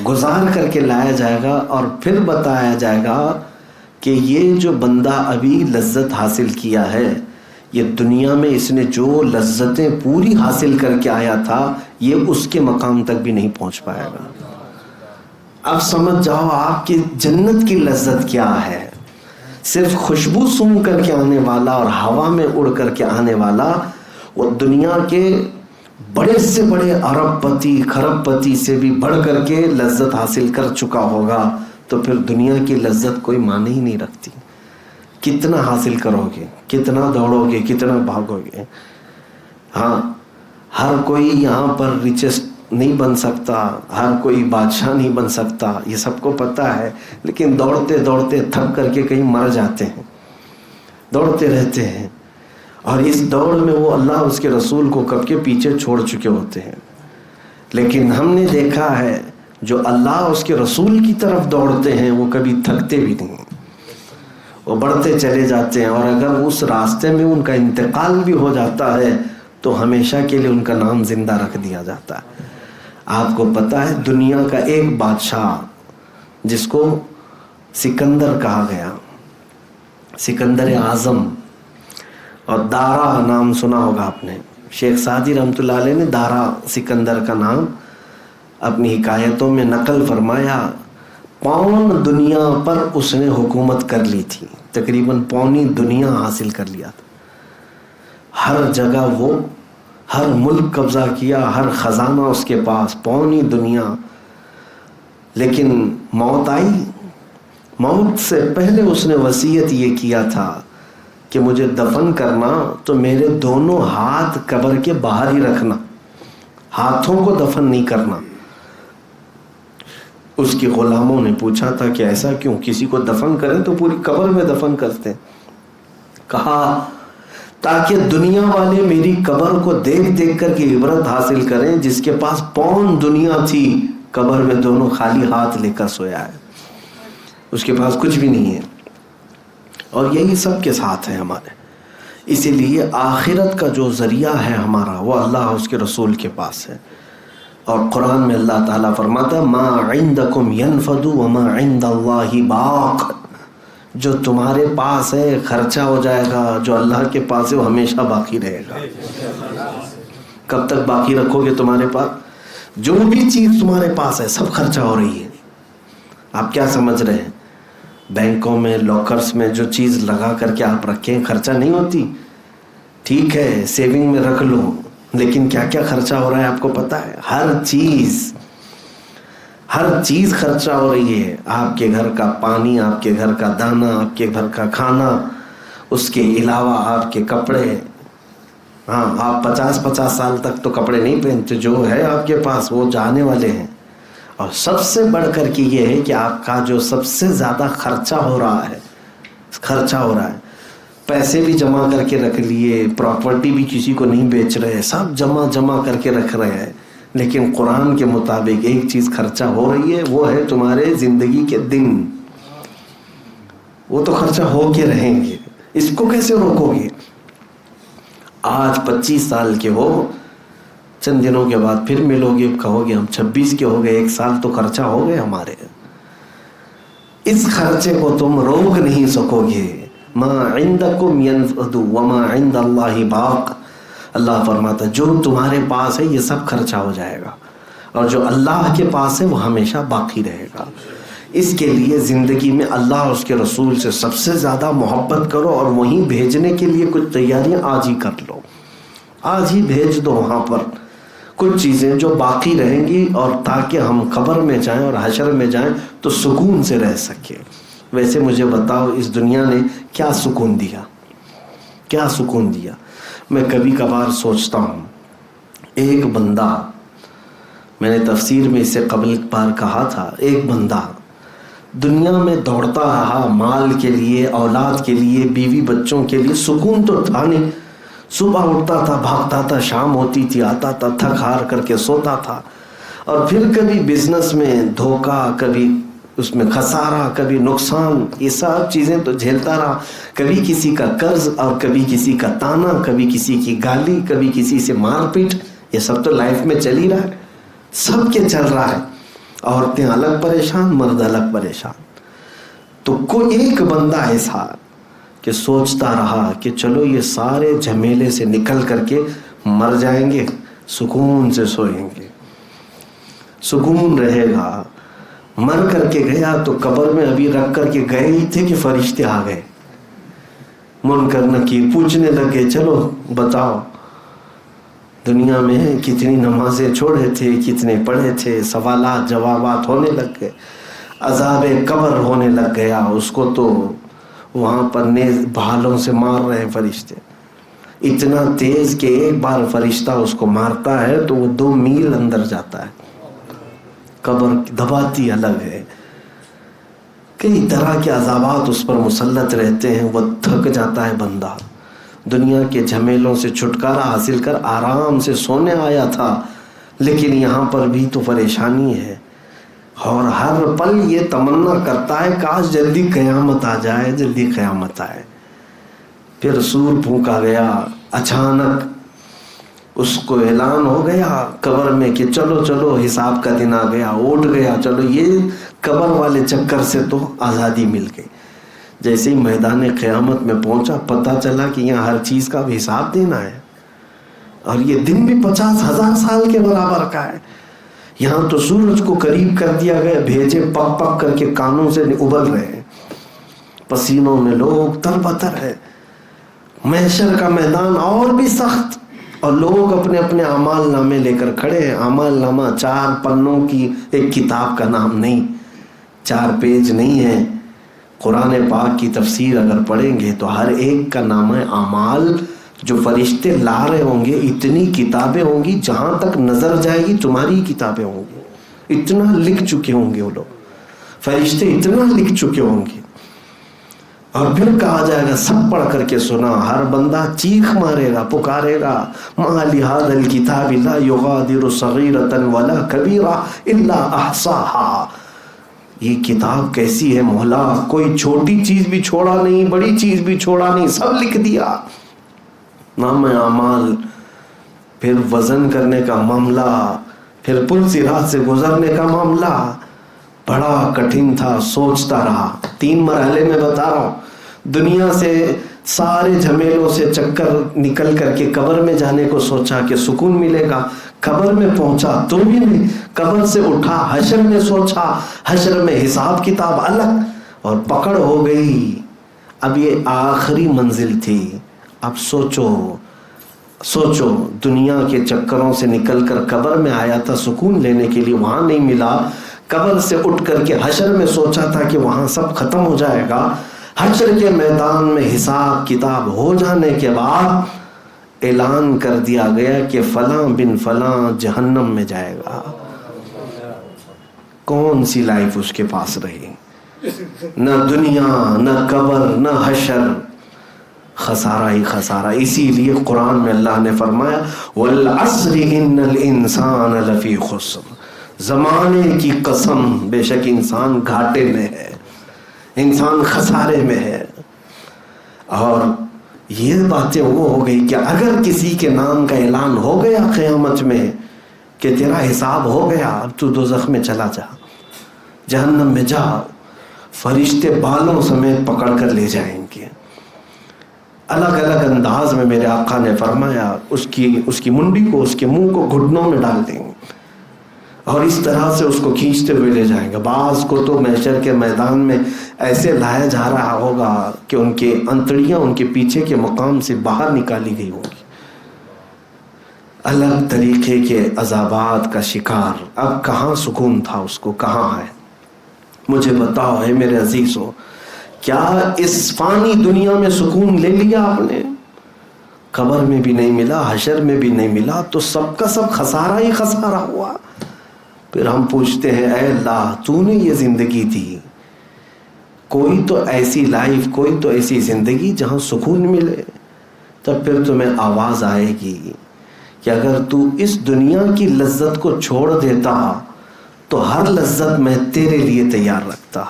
گزار کر کے لایا جائے گا, اور پھر بتایا جائے گا کہ یہ جو بندہ ابھی لذت حاصل کیا ہے, یہ دنیا میں اس نے جو لذتیں پوری حاصل کر کے آیا تھا, یہ اس کے مقام تک بھی نہیں پہنچ پائے گا. اب سمجھ جاؤ آپ کی جنت کی لذت کیا ہے. صرف خوشبو سونگھ کر کے آنے والا اور ہوا میں اڑ کر کے آنے والا, وہ دنیا کے بڑے سے بڑے ارب پتی کھرب پتی سے بھی بڑھ کر کے لذت حاصل کر چکا ہوگا, تو پھر دنیا کی لذت کوئی معنی ہی نہیں رکھتی. کتنا حاصل کرو گے, کتنا دوڑو گے, کتنا بھاگو گے. ہاں, ہر کوئی یہاں پر ریچسٹ نہیں بن سکتا, ہر کوئی بادشاہ نہیں بن سکتا, یہ سب کو پتہ ہے. لیکن دوڑتے دوڑتے تھک کر کے کہیں مر جاتے ہیں, دوڑتے رہتے ہیں, اور اس دوڑ میں وہ اللہ اس کے رسول کو کب کے پیچھے چھوڑ چکے ہوتے ہیں. لیکن ہم نے دیکھا ہے جو اللہ اس کے رسول کی طرف دوڑتے ہیں وہ کبھی تھکتے بھی نہیں, وہ بڑھتے چلے جاتے ہیں. اور اگر اس راستے میں ان کا انتقال بھی ہو جاتا ہے تو ہمیشہ کے لیے ان کا نام زندہ رکھ دیا جاتا ہے. آپ کو پتہ ہے دنیا کا ایک بادشاہ جس کو سکندر کہا گیا, سکندر اعظم, اور دارا نام سنا ہوگا آپ نے, شیخ سعدی رحمۃ اللہ علیہ نے دارا سکندر کا نام اپنی حکایتوں میں نقل فرمایا. پون دنیا پر اس نے حکومت کر لی تھی, تقریباً پونی دنیا حاصل کر لیا تھا. ہر جگہ وہ ہر ملک قبضہ کیا, ہر خزانہ اس کے پاس, پونی دنیا. لیکن موت آئی, موت سے پہلے اس نے وصیت یہ کیا تھا کہ مجھے دفن کرنا تو میرے دونوں ہاتھ قبر کے باہر ہی رکھنا, ہاتھوں کو دفن نہیں کرنا. اس کی غلاموں نے پوچھا تھا کہ ایسا کیوں, کسی کو دفن کریں تو پوری قبر میں دفن کرتے. کہا تاکہ دنیا والے میری قبر کو دیکھ دیکھ کر کے عبرت حاصل کریں, جس کے پاس پون دنیا تھی قبر میں دونوں خالی ہاتھ لے کر سویا ہے, اس کے پاس کچھ بھی نہیں ہے. اور یہی سب کے ساتھ ہے ہمارے. اسی لیے آخرت کا جو ذریعہ ہے ہمارا وہ اللہ اس کے رسول کے پاس ہے. اور قرآن میں اللہ تعالیٰ فرماتا ما عندکم ینفد وما عند اللہ باق, جو تمہارے پاس ہے خرچہ ہو جائے گا, جو اللہ کے پاس ہے وہ ہمیشہ باقی رہے گا. کب تک باقی رکھو گے تمہارے پاس؟ جو بھی چیز تمہارے پاس ہے سب خرچہ ہو رہی ہے. آپ کیا سمجھ رہے ہیں بینکوں میں لاکرز میں جو چیز لگا کر کے آپ رکھیں خرچہ نہیں ہوتی؟ ٹھیک ہے سیونگ میں رکھ لو, لیکن کیا کیا خرچہ ہو رہا ہے آپ کو پتہ ہے؟ ہر چیز خرچہ ہو رہی ہے. آپ کے گھر کا پانی, آپ کے گھر کا دانہ, آپ کے گھر کا کھانا, اس کے علاوہ آپ کے کپڑے. ہاں آپ 50 سال تک تو کپڑے نہیں پہنتے, جو ہے آپ کے پاس وہ جانے والے ہیں. اور سب سے بڑھ کر کے یہ ہے کہ آپ کا جو سب سے زیادہ خرچہ ہو رہا ہے, پیسے بھی جمع کر کے رکھ لیے, پراپرٹی بھی کسی کو نہیں بیچ رہے, سب جمع کر کے رکھ رہے ہیں. لیکن قرآن کے مطابق ایک چیز خرچہ ہو رہی ہے, وہ ہے تمہارے زندگی کے دن. وہ تو خرچہ ہو کے رہیں گے, اس کو کیسے روکو گے؟ آج 25 سال کے ہو, چند دنوں کے بعد پھر ملو گے، کہو گے ہم 26 کے ہو گئے، 1 سال تو خرچہ ہو گئے ہمارے. اس خرچے کو تم روک نہیں سکو گے. ما عندکم ينفد وما عند اللہ باق. اللہ فرماتا جو تمہارے پاس ہے یہ سب خرچہ ہو جائے گا، اور جو اللہ کے پاس ہے وہ ہمیشہ باقی رہے گا. اس کے لیے زندگی میں اللہ اور اس کے رسول سے سب سے زیادہ محبت کرو، اور وہیں بھیجنے کے لیے کچھ تیاریاں آج ہی کر لو. آج ہی بھیج دو وہاں پر کچھ چیزیں جو باقی رہیں گی، اور تاکہ ہم قبر میں جائیں اور حشر میں جائیں تو سکون سے رہ سکیں. ویسے مجھے بتاؤ اس دنیا نے کیا سکون دیا، کیا سکون دیا؟ میں کبھی کبھار سوچتا ہوں، ایک بندہ، میں نے تفسیر میں اس سے قبل بار کہا تھا، ایک بندہ دنیا میں دوڑتا رہا مال کے لیے، اولاد کے لیے، بیوی بچوں کے لیے، سکون تو تھا نہیں. صبح اٹھتا تھا، بھاگتا تھا، شام ہوتی تھی آتا تھا، تھک ہار کر کے سوتا تھا، اور پھر کبھی بزنس میں دھوکہ، کبھی اس میں خسارہ، کبھی نقصان، یہ سب چیزیں تو جھیلتا رہا. کبھی کسی کا قرض، اور کبھی کسی کا تانا، کبھی کسی کی گالی، کبھی کسی سے مار پیٹ. یہ سب تو لائف میں چل ہی رہا ہے، سب کے چل رہا ہے. عورتیں الگ پریشان، مرد الگ پریشان. تو کوئی ایک بندہ ایسا کہ سوچتا رہا کہ چلو یہ سارے جھمیلے سے نکل کر کے مر جائیں گے، سکون سے سوئیں گے، سکون رہے گا. مر کر کے گیا تو قبر میں ابھی رکھ کر کے گئے ہی تھے کہ فرشتے آ گئے، منکر نکیر پوچھنے لگے، چلو بتاؤ دنیا میں کتنی نمازیں چھوڑے تھے، کتنے پڑھے تھے. سوالات جوابات ہونے لگ گئے، عذاب قبر ہونے لگ گیا. اس کو تو وہاں پر نیز بھالوں سے مار رہے فرشتے، اتنا تیز کہ ایک بار فرشتہ اس کو مارتا ہے تو وہ 2 میل اندر جاتا ہے. قبر دباتی الگ ہے، کئی طرح کے عذابات اس پر مسلط رہتے ہیں. وہ تھک جاتا ہے بندہ، دنیا کے جھمیلوں سے چھٹکارا حاصل کر آرام سے سونے آیا تھا، لیکن یہاں پر بھی تو پریشانی ہے. اور ہر پل یہ تمنا کرتا ہے کاش جلدی قیامت آ جائے، جلدی قیامت آئے. پھر سور پھونکا گیا، اچانک اس کو اعلان ہو گیا قبر میں کہ چلو چلو حساب کا دن آ گیا. اٹھ گیا، چلو یہ قبر والے چکر سے تو آزادی مل گئی. جیسے ہی میدان قیامت میں پہنچا، پتہ چلا کہ یہاں ہر چیز کا حساب دینا ہے، اور یہ دن بھی 50,000 سال کے برابر کا ہے. یہاں تو سورج کو قریب کر دیا گیا، بھیجے پک پک کر کے کانوں سے ابل رہے ہیں، پسینوں میں لوگ تربتر ہے. محشر کا میدان اور بھی سخت، اور لوگ اپنے اپنے اعمال نامے لے کر کھڑے ہیں. اعمال نامہ 4 پنوں کی ایک کتاب کا نام نہیں، 4 پیج نہیں ہے. قرآن پاک کی تفسیر اگر پڑھیں گے تو ہر ایک کا نام ہے اعمال. جو فرشتے لا رہے ہوں گے، اتنی کتابیں ہوں گی، جہاں تک نظر جائے گی تمہاری کتابیں ہوں گی. اتنا لکھ چکے ہوں گے وہ لوگ، فرشتے اتنا لکھ چکے ہوں گے. اور پھر کہا جائے گا سب پڑھ کر کے سنا. ہر بندہ چیخ مارے گا، پکارے گا، ما لہذا الکتاب لا یغادر صغیرۃ ولا کبیرۃ الا احصاها. یہ کتاب کیسی ہے مولا، کوئی چھوٹی چیز بھی چھوڑا نہیں، بڑی چیز بھی چھوڑا نہیں، سب لکھ دیا. نام اعمال، پھر وزن کرنے کا معاملہ، پھر پل صراط سے گزرنے کا معاملہ بڑا کٹھن تھا. سوچتا رہا. 3 مرحلے میں بتا رہا ہوں. دنیا سے سارے جھمیلوں سے چکر نکل کر کے قبر میں جانے کو سوچا کہ سکون ملے گا. قبر میں پہنچا تو بھی نہیں. قبر سے اٹھا، حشر میں سوچا، حشر میں حساب کتاب الگ، اور پکڑ ہو گئی. اب یہ آخری منزل تھی. اب سوچو دنیا کے چکروں سے نکل کر قبر میں آیا تھا سکون لینے کے لیے، وہاں نہیں ملا. قبر سے اٹھ کر کے حشر میں سوچا تھا کہ وہاں سب ختم ہو جائے گا. حشر کے میدان میں حساب کتاب ہو جانے کے بعد اعلان کر دیا گیا کہ فلاں بن فلاں جہنم میں جائے گا. کون سی لائف اس کے پاس رہی؟ نہ دنیا، نہ قبر، نہ حشر، خسارہ ہی خسارہ. اسی لیے قرآن میں اللہ نے فرمایا والعصر ان الانسان لفی خسر. زمانے کی قسم، بے شک انسان گھاٹے میں ہے، انسان خسارے میں ہے. اور یہ باتیں وہ ہو گئی کہ اگر کسی کے نام کا اعلان ہو گیا قیامت میں کہ تیرا حساب ہو گیا، اب تو دوزخ میں چلا جا، جہنم میں جا، فرشتے بالوں سمیت پکڑ کر لے جائیں گے۔ الگ الگ انداز میں میرے آقا نے فرمایا اس کی منڈی کو، اس کے منہ کو گھٹنوں میں ڈال دیں گے اور اس طرح سے اس کو کھینچتے ہوئے لے جائیں گے۔ بعض کو تو محشر کے میدان میں ایسے لایا جا رہا ہوگا کہ ان کے انتڑیاں ان کے پیچھے کے مقام سے باہر نکالی گئی ہوں گی۔ الگ طریقے کے عذابات کا شکار، اب کہاں سکون تھا اس کو، کہاں ہے؟ مجھے بتاؤ ہے میرے عزیزو، کیا اس فانی دنیا میں سکون لے لیا آپ نے؟ قبر میں بھی نہیں ملا، حشر میں بھی نہیں ملا، تو سب کا سب خسارہ ہی خسارہ ہوا۔ پھر ہم پوچھتے ہیں اے اللہ تو نے یہ زندگی دی، کوئی تو ایسی لائف، کوئی تو ایسی زندگی جہاں سکون ملے۔ تب پھر تمہیں آواز آئے گی کہ اگر تو اس دنیا کی لذت کو چھوڑ دیتا تو ہر لذت میں تیرے لیے تیار رکھتا،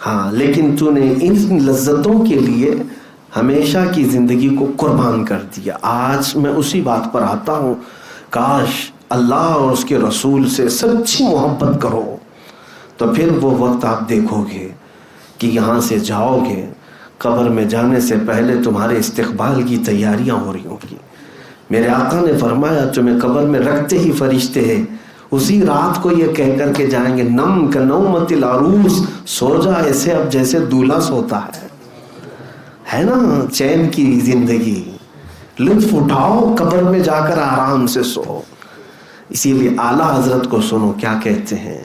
ہاں لیکن تو نے ان لذتوں کے لیے ہمیشہ کی زندگی کو قربان کر دیا۔ آج میں اسی بات پر آتا ہوں، کاش اللہ اور اس کے رسول سے سچی محبت کرو تو پھر وہ وقت آپ دیکھو گے کہ یہاں سے جاؤ گے، قبر میں جانے سے پہلے تمہارے استقبال کی تیاریاں ہو رہی ہوں گی۔ میرے آقا نے فرمایا تمہیں قبر میں رکھتے ہی فرشتے ہیں اسی رات کو یہ کہہ کر کے جائیں گے نم کا نومت العروس، سو جا ایسے اب جیسے دولہا سوتا ہے نا، چین کی زندگی، لطف اٹھاؤ، قبر میں جا کر آرام سے سو۔ اسی لیے اعلیٰ حضرت کو سنو کیا کہتے ہیں،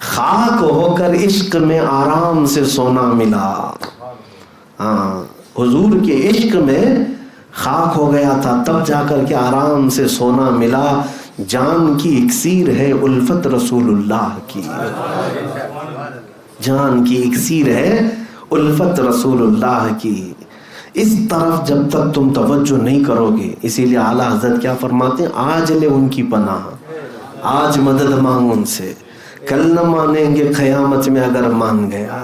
خاک ہو کر عشق میں آرام سے سونا ملا۔ ہاں حضور کے عشق میں خاک ہو گیا تھا، تب جا کر کے آرام سے سونا ملا۔ جان کی اکسیر ہے الفت رسول اللہ کی، جان کی اکسیر ہے الفت رسول اللہ کی۔ اس طرف جب تک تم توجہ نہیں کرو گے، اسی لیے اعلیٰ حضرت کیا فرماتے ہیں، آج لے ان کی پناہ، آج مدد مانگ ان سے، کل نہ مانیں گے قیامت میں اگر مان گیا۔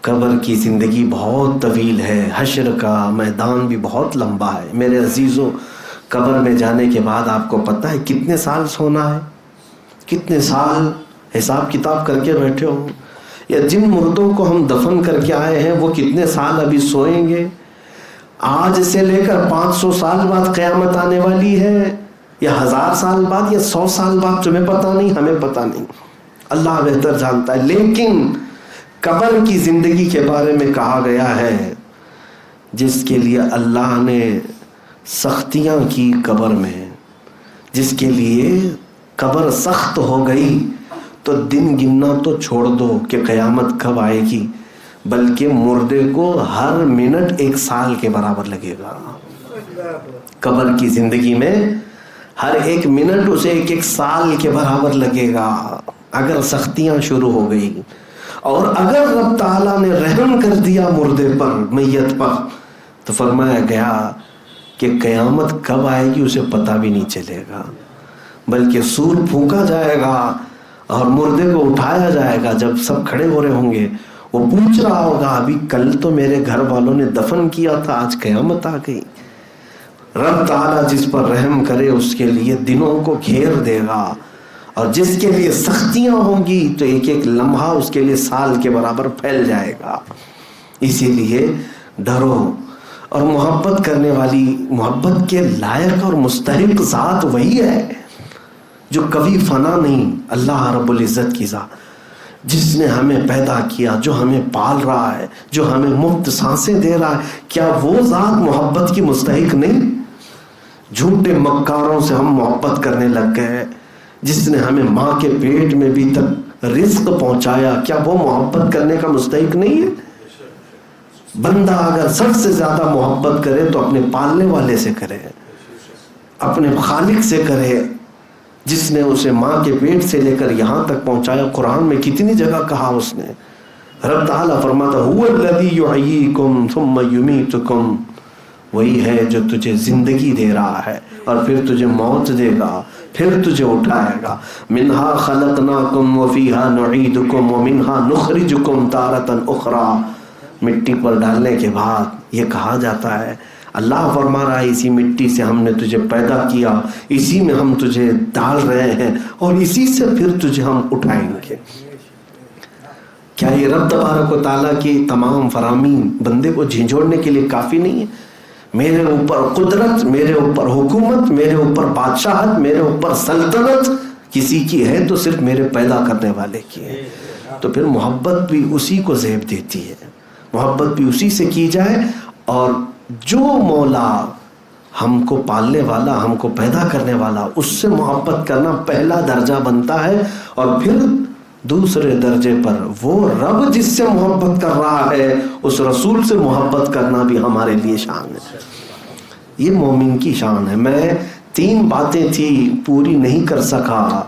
قبر کی زندگی بہت طویل ہے، حشر کا میدان بھی بہت لمبا ہے۔ میرے عزیزو، قبر میں جانے کے بعد آپ کو پتہ ہے کتنے سال سونا ہے، کتنے سال حساب کتاب کر کے بیٹھے ہو، یا جن مردوں کو ہم دفن کر کے آئے ہیں وہ کتنے سال ابھی سوئیں گے؟ آج سے لے کر 500 سال بعد قیامت آنے والی ہے، یا 1000 سال بعد، یا 100 سال بعد، تمہیں پتہ نہیں، ہمیں پتہ نہیں، اللہ بہتر جانتا ہے۔ لیکن قبر کی زندگی کے بارے میں کہا گیا ہے جس کے لیے اللہ نے سختیاں کی قبر میں، جس کے لیے قبر سخت ہو گئی، تو دن گننا تو چھوڑ دو کہ قیامت کب آئے گی، بلکہ مردے کو ہر منٹ 1 سال کے برابر لگے گا۔ قبر کی زندگی میں ہر 1 منٹ اسے 1 سال کے برابر لگے گا اگر سختیاں شروع ہو گئی۔ اور اگر رب تعالیٰ نے رحم کر دیا مردے پر، میت پر، تو فرمایا گیا کہ قیامت کب آئے گی اسے پتہ بھی نہیں چلے گا، بلکہ سور پھونکا جائے گا اور مردے کو اٹھایا جائے گا۔ جب سب کھڑے ہو رہے ہوں گے، وہ پوچھ رہا ہوگا ابھی کل تو میرے گھر والوں نے دفن کیا تھا، آج قیامت آ گئی۔ رب تعالیٰ جس پر رحم کرے اس کے لیے دنوں کو گھیر دے گا، اور جس کے لیے سختیاں ہوں گی تو 1 لمحہ اس کے لیے سال کے برابر پھیل جائے گا۔ اسی لیے ڈرو، اور محبت کرنے والی، محبت کے لائق اور مستحق ذات وہی ہے جو کبھی فنا نہیں، اللہ رب العزت کی ذات، جس نے ہمیں پیدا کیا، جو ہمیں پال رہا ہے، جو ہمیں مفت سانسیں دے رہا ہے۔ کیا وہ ذات محبت کی مستحق نہیں؟ جھوٹے مکاروں سے ہم محبت کرنے لگ گئے، جس نے ہمیں ماں کے پیٹ میں بھی تک رزق پہنچایا، کیا وہ محبت کرنے کا مستحق نہیں ہے؟ بندہ اگر سب سے زیادہ محبت کرے تو اپنے پالنے والے سے کرے، اپنے خالق سے کرے، جس نے اسے ماں کے پیٹ سے لے کر یہاں تک پہنچایا۔ قرآن میں کتنی جگہ کہا اس نے، رب تعالیٰ فرماتا هو الذی یحییکم ثم یمیتکم، وہی ہے جو تجھے زندگی دے رہا ہے اور پھر تجھے موت دے گا، پھر تجھے اٹھائے گا۔ منہا خلقناکم وفیہا نعیدکم ومنہا نخرجکم تارۃ اخری، مٹی پر ڈالنے کے بعد یہ کہا جاتا ہے، اللہ فرما رہا ہے اسی مٹی سے ہم نے تجھے پیدا کیا، اسی میں ہم تجھے ڈال رہے ہیں اور اسی سے پھر تجھے ہم اٹھائیں گے۔ کیا یہ رب تبارک و تعالیٰ کی تمام فرامین بندے کو جھنجھوڑنے کے لیے کافی نہیں ہے؟ میرے اوپر قدرت، میرے اوپر حکومت، میرے اوپر بادشاہت، میرے اوپر سلطنت کسی کی ہے تو صرف میرے پیدا کرنے والے کی ہے۔ تو پھر محبت بھی اسی کو زیب دیتی ہے، محبت بھی اسی سے کی جائے، اور جو مولا ہم کو پالنے والا، ہم کو پیدا کرنے والا، اس سے محبت کرنا پہلا درجہ بنتا ہے، اور پھر دوسرے درجے پر وہ رب جس سے محبت کر رہا ہے، اس رسول سے محبت کرنا بھی ہمارے لیے شان ہے۔ یہ مومن کی شان ہے۔ میں 3 باتیں تھی پوری نہیں کر سکا،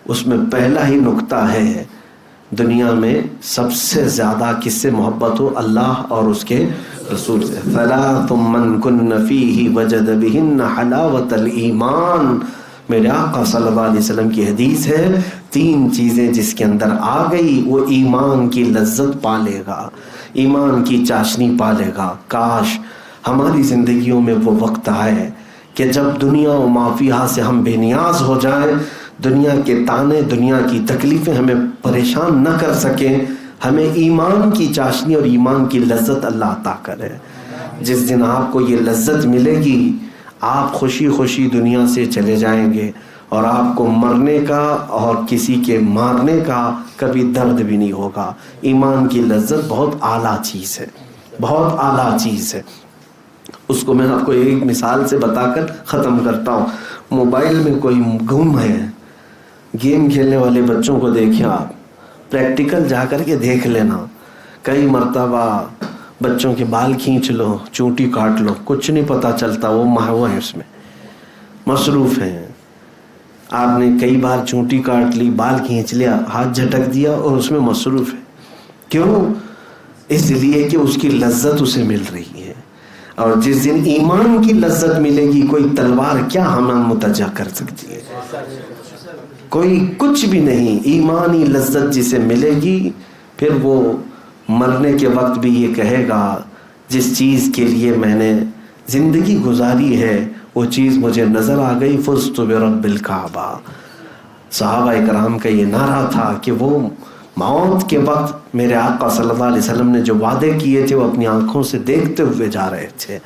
اس میں پہلا ہی نقطہ ہے دنیا میں سب سے زیادہ کس سے محبت ہو؟ اللہ اور اس کے رسول سے۔ ثلاث من کن فیہ وجد بہن حلاوت الایمان، میرے آقا صلی اللہ علیہ وسلم کی حدیث ہے، 3 چیزیں جس کے اندر آ گئی وہ ایمان کی لذت پا لے گا، ایمان کی چاشنی پا لے گا۔ کاش ہماری زندگیوں میں وہ وقت آئے کہ جب دنیا و ما فیہا سے ہم بے نیاز ہو جائیں، دنیا کے تانے، دنیا کی تکلیفیں ہمیں پریشان نہ کر سکیں، ہمیں ایمان کی چاشنی اور ایمان کی لذت اللہ عطا کرے۔ جس دن آپ کو یہ لذت ملے گی، آپ خوشی خوشی دنیا سے چلے جائیں گے، اور آپ کو مرنے کا اور کسی کے مارنے کا کبھی درد بھی نہیں ہوگا۔ ایمان کی لذت بہت اعلیٰ چیز ہے، بہت اعلیٰ چیز ہے۔ اس کو میں آپ کو ایک مثال سے بتا کر ختم کرتا ہوں۔ موبائل میں کوئی گم ہے، گیم کھیلنے والے بچوں کو دیکھیں آپ، پریکٹیکل جا کر کے دیکھ لینا، کئی مرتبہ بچوں کے بال کھینچ لو، چونٹی کاٹ لو، کچھ نہیں پتہ چلتا، وہ محو ہیں، اس میں مصروف ہیں۔ آپ نے کئی بار چونٹی کاٹ لی، بال کھینچ لیا، ہاتھ جھٹک دیا اور اس میں مصروف ہے۔ کیوں؟ اس لیے کہ اس کی لذت اسے مل رہی ہے، اور جس دن ایمان کی لذت ملے گی، کوئی تلوار کیا ہمیں متجہ کر سکتی ہے؟ کوئی کچھ بھی نہیں۔ ایمانی لذت جسے ملے گی، پھر وہ مرنے کے وقت بھی یہ کہے گا جس چیز کے لیے میں نے زندگی گزاری ہے وہ چیز مجھے نظر آ گئی، فزت برب الکعبہ۔ صحابہ اکرام کا یہ نعرہ تھا کہ وہ موت کے وقت میرے آقا صلی اللہ علیہ وسلم نے جو وعدے کیے تھے وہ اپنی آنکھوں سے دیکھتے ہوئے جا رہے تھے۔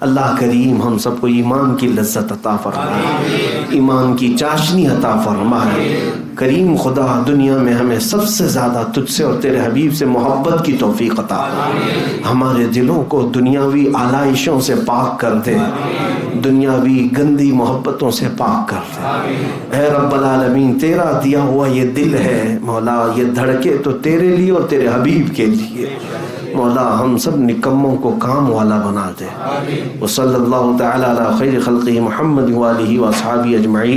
اللہ کریم ہم سب کو ایمان کی لذت عطا فرمائے، ایمان کی چاشنی عطا فرمائے۔ کریم خدا دنیا میں ہمیں سب سے زیادہ تجھ سے اور تیرے حبیب سے محبت کی توفیق عطا فرمائے۔ ہمارے دلوں کو دنیاوی آلائشوں سے پاک کر دے، دنیاوی گندی محبتوں سے پاک کر دے۔ اے رب العالمین، تیرا دیا ہوا یہ دل ہے مولا، یہ دھڑکے تو تیرے لیے اور تیرے حبیب کے لیے۔ مولا ہم سب نکموں کو کام والا بنا دے۔ وصلی اللہ تعالی علی خیر خلقہ محمد وآلہ واصحابہ اجمعین۔